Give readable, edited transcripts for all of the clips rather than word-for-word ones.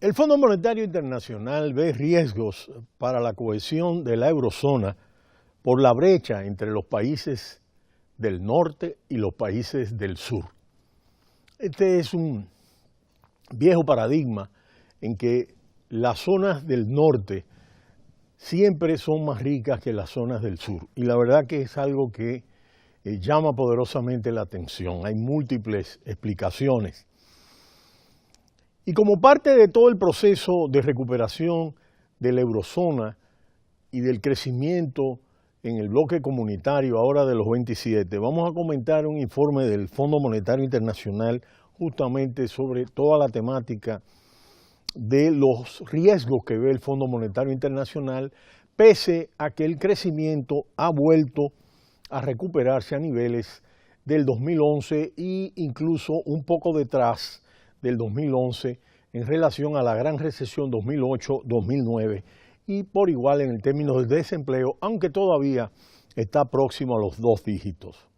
El Fondo Monetario Internacional ve riesgos para la cohesión de la eurozona por la brecha entre los países del norte y los países del sur. Este es un viejo paradigma en que las zonas del norte siempre son más ricas que las zonas del sur. Y la verdad que es algo que llama poderosamente la atención. Hay múltiples explicaciones. Y como parte de todo el proceso de recuperación de la eurozona y del crecimiento en el bloque comunitario ahora de los 27, vamos a comentar un informe del Fondo Monetario Internacional justamente sobre toda la temática de los riesgos que ve el Fondo Monetario Internacional, pese a que el crecimiento ha vuelto a recuperarse a niveles del 2011 e incluso un poco detrás del 2011 en relación a la gran recesión 2008-2009 y por igual en el término del desempleo, aunque todavía está próximo a los 2 dígitos.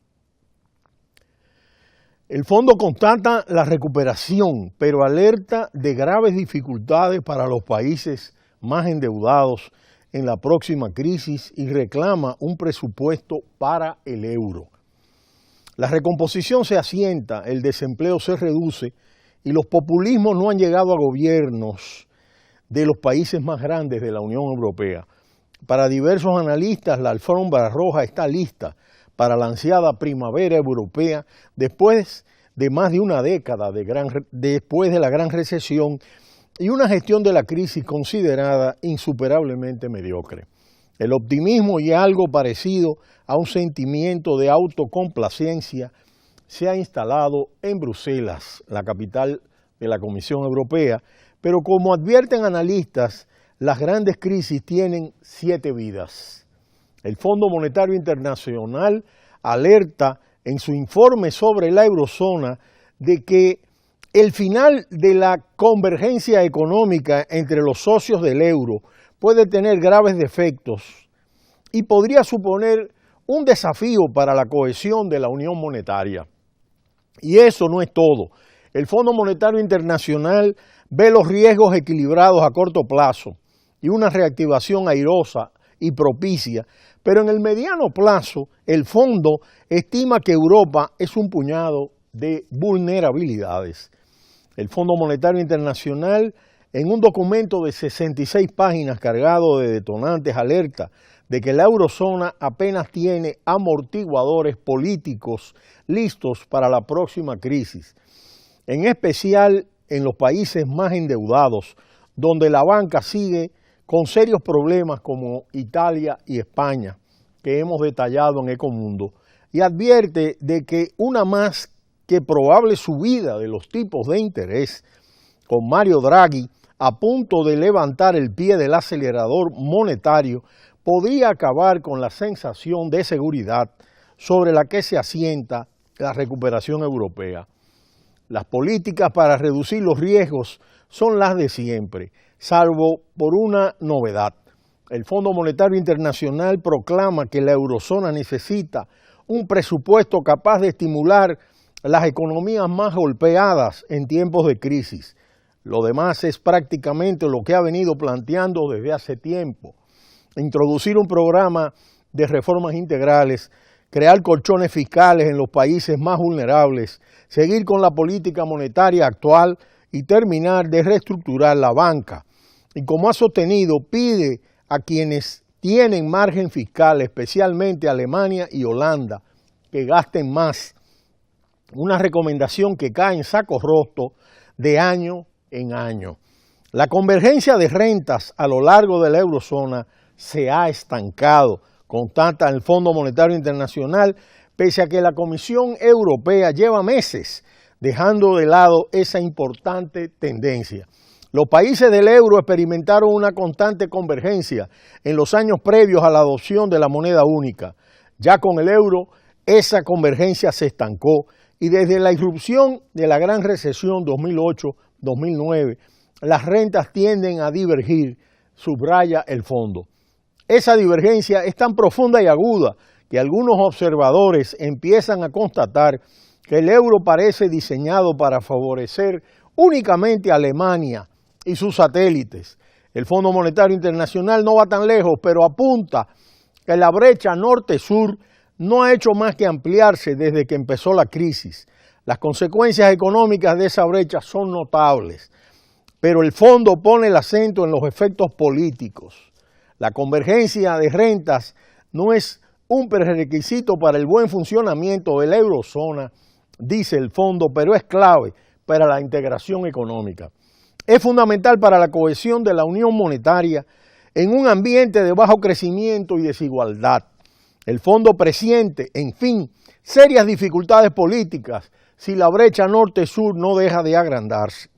El fondo constata la recuperación, pero alerta de graves dificultades para los países más endeudados en la próxima crisis y reclama un presupuesto para el euro. La recomposición se asienta, el desempleo se reduce y los populismos no han llegado a gobiernos de los países más grandes de la Unión Europea. Para diversos analistas, la alfombra roja está lista para la ansiada primavera europea después de más de una década después de la gran recesión y una gestión de la crisis considerada insuperablemente mediocre. El optimismo y algo parecido a un sentimiento de autocomplacencia se ha instalado en Bruselas, la capital de la Comisión Europea, pero como advierten analistas, las grandes crisis tienen 7 vidas. El Fondo Monetario Internacional alerta en su informe sobre la eurozona de que el final de la convergencia económica entre los socios del euro puede tener graves defectos y podría suponer un desafío para la cohesión de la unión monetaria. Y eso no es todo. El Fondo Monetario Internacional ve los riesgos equilibrados a corto plazo y una reactivación airosa y propicia, pero en el mediano plazo el fondo estima que Europa es un puñado de vulnerabilidades. El Fondo Monetario Internacional, en un documento de 66 páginas cargado de detonantes, alerta de que la eurozona apenas tiene amortiguadores políticos listos para la próxima crisis, en especial en los países más endeudados, donde la banca sigue con serios problemas como Italia y España, que hemos detallado en Ecomundo, y advierte de que una más que probable subida de los tipos de interés, con Mario Draghi a punto de levantar el pie del acelerador monetario, podría acabar con la sensación de seguridad sobre la que se asienta la recuperación europea. Las políticas para reducir los riesgos son las de siempre, salvo por una novedad. El Fondo Monetario Internacional proclama que la eurozona necesita un presupuesto capaz de estimular las economías más golpeadas en tiempos de crisis. Lo demás es prácticamente lo que ha venido planteando desde hace tiempo. Introducir un programa de reformas integrales, crear colchones fiscales en los países más vulnerables, seguir con la política monetaria actual y terminar de reestructurar la banca. Y como ha sostenido, pide a quienes tienen margen fiscal, especialmente Alemania y Holanda, que gasten más. Una recomendación que cae en saco roto de año en año. La convergencia de rentas a lo largo de la eurozona se ha estancado, constata el Fondo Monetario Internacional, pese a que la Comisión Europea lleva meses dejando de lado esa importante tendencia. Los países del euro experimentaron una constante convergencia en los años previos a la adopción de la moneda única. Ya con el euro, esa convergencia se estancó y desde la irrupción de la gran recesión 2008-2009, las rentas tienden a divergir, subraya el fondo. Esa divergencia es tan profunda y aguda que algunos observadores empiezan a constatar que el euro parece diseñado para favorecer únicamente a Alemania y sus satélites. El Fondo Monetario Internacional no va tan lejos, pero apunta que la brecha norte-sur no ha hecho más que ampliarse desde que empezó la crisis. Las consecuencias económicas de esa brecha son notables, pero el fondo pone el acento en los efectos políticos. La convergencia de rentas no es un prerequisito para el buen funcionamiento de la eurozona, dice el fondo, pero es clave para la integración económica. Es fundamental para la cohesión de la unión monetaria en un ambiente de bajo crecimiento y desigualdad. El fondo presiente, en fin, serias dificultades políticas si la brecha norte-sur no deja de agrandarse.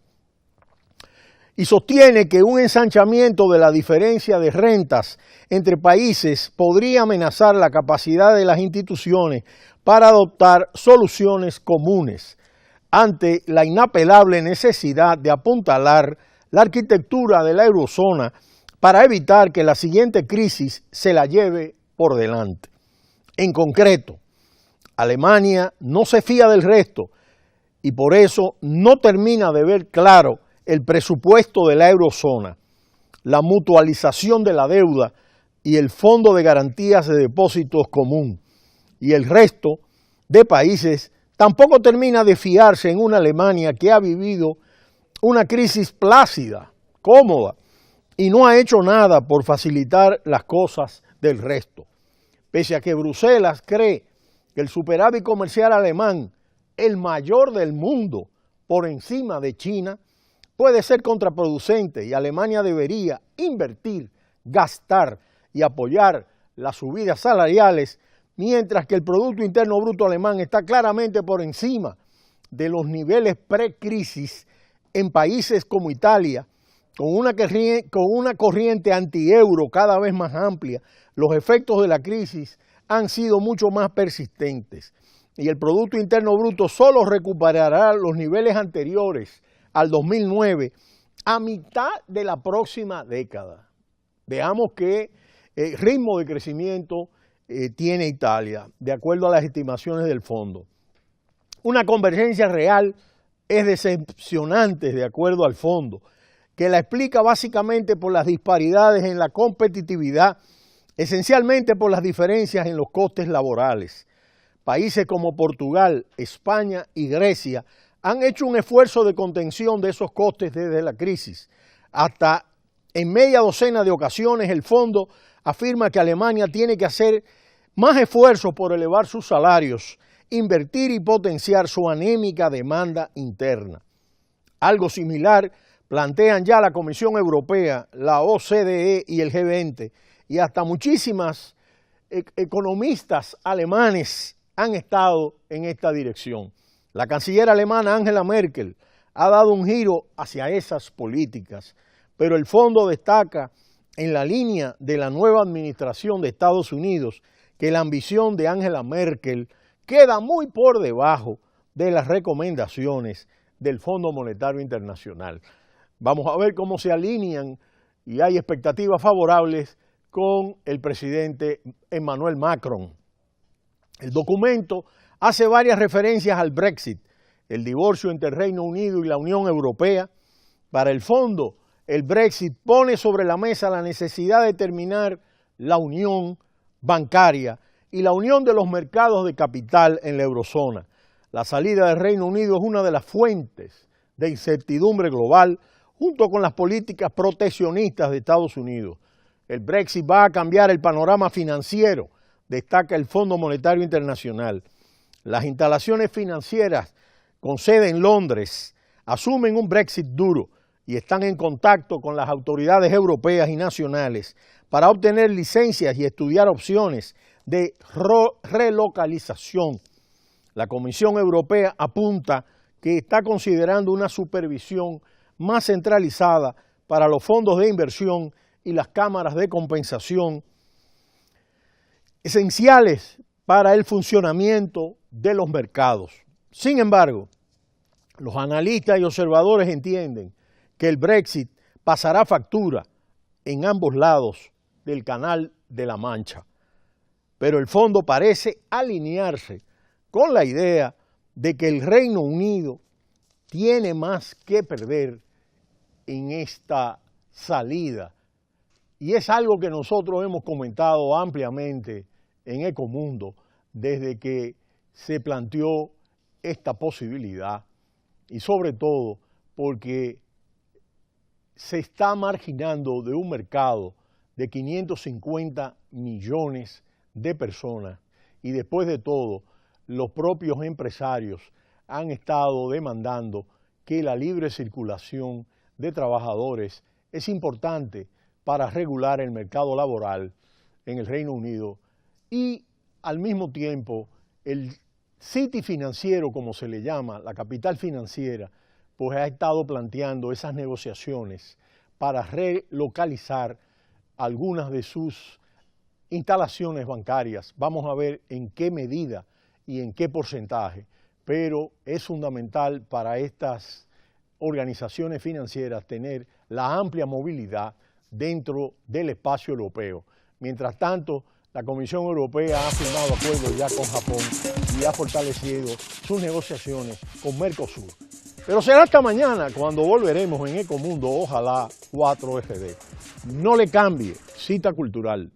Y sostiene que un ensanchamiento de la diferencia de rentas entre países podría amenazar la capacidad de las instituciones para adoptar soluciones comunes ante la inapelable necesidad de apuntalar la arquitectura de la eurozona para evitar que la siguiente crisis se la lleve por delante. En concreto, Alemania no se fía del resto y por eso no termina de ver claro el presupuesto de la eurozona, la mutualización de la deuda y el Fondo de Garantías de Depósitos Común. Y el resto de países tampoco termina de fiarse en una Alemania que ha vivido una crisis plácida, cómoda, y no ha hecho nada por facilitar las cosas del resto. Pese a que Bruselas cree que el superávit comercial alemán, el mayor del mundo, por encima de China, puede ser contraproducente y Alemania debería invertir, gastar y apoyar las subidas salariales, mientras que el Producto Interno Bruto alemán está claramente por encima de los niveles pre-crisis en países como Italia, con una corriente anti-euro cada vez más amplia. Los efectos de la crisis han sido mucho más persistentes y el Producto Interno Bruto solo recuperará los niveles anteriores al 2009 a mitad de la próxima década. Veamos qué ritmo de crecimiento tiene Italia, de acuerdo a las estimaciones del fondo. Una convergencia real es decepcionante, de acuerdo al fondo, que la explica básicamente por las disparidades en la competitividad, esencialmente por las diferencias en los costes laborales. Países como Portugal, España y Grecia han hecho un esfuerzo de contención de esos costes desde la crisis. Hasta en media docena de ocasiones el fondo afirma que Alemania tiene que hacer más esfuerzos por elevar sus salarios, invertir y potenciar su anémica demanda interna. Algo similar plantean ya la Comisión Europea, la OCDE y el G20, y hasta muchísimas economistas alemanes han estado en esta dirección. La canciller alemana Angela Merkel ha dado un giro hacia esas políticas, pero el fondo destaca en la línea de la nueva administración de Estados Unidos que la ambición de Angela Merkel queda muy por debajo de las recomendaciones del Fondo Monetario Internacional. Vamos a ver cómo se alinean y hay expectativas favorables con el presidente Emmanuel Macron. El documento hace varias referencias al Brexit, el divorcio entre el Reino Unido y la Unión Europea. Para el fondo, el Brexit pone sobre la mesa la necesidad de terminar la unión bancaria y la unión de los mercados de capital en la eurozona. La salida del Reino Unido es una de las fuentes de incertidumbre global, junto con las políticas proteccionistas de Estados Unidos. El Brexit va a cambiar el panorama financiero, destaca el Fondo Monetario Internacional. Las instalaciones financieras con sede en Londres asumen un Brexit duro y están en contacto con las autoridades europeas y nacionales para obtener licencias y estudiar opciones de relocalización. La Comisión Europea apunta que está considerando una supervisión más centralizada para los fondos de inversión y las cámaras de compensación, esenciales para el funcionamiento de los mercados. Sin embargo, los analistas y observadores entienden que el Brexit pasará factura en ambos lados del Canal de la Mancha, pero el fondo parece alinearse con la idea de que el Reino Unido tiene más que perder en esta salida. Y es algo que nosotros hemos comentado ampliamente en Ecomundo desde que se planteó esta posibilidad, y sobre todo porque se está marginando de un mercado de 550 millones de personas, y después de todo, los propios empresarios han estado demandando que la libre circulación de trabajadores es importante para regular el mercado laboral en el Reino Unido, y al mismo tiempo el City financiero, como se le llama, la capital financiera, pues ha estado planteando esas negociaciones para relocalizar algunas de sus instalaciones bancarias. Vamos a ver en qué medida y en qué porcentaje, pero es fundamental para estas organizaciones financieras tener la amplia movilidad dentro del espacio europeo. Mientras tanto, la Comisión Europea ha firmado acuerdos ya con Japón y ha fortalecido sus negociaciones con Mercosur. Pero será hasta mañana cuando volveremos en Ecomundo, ojalá 4FD. No le cambie, cita cultural.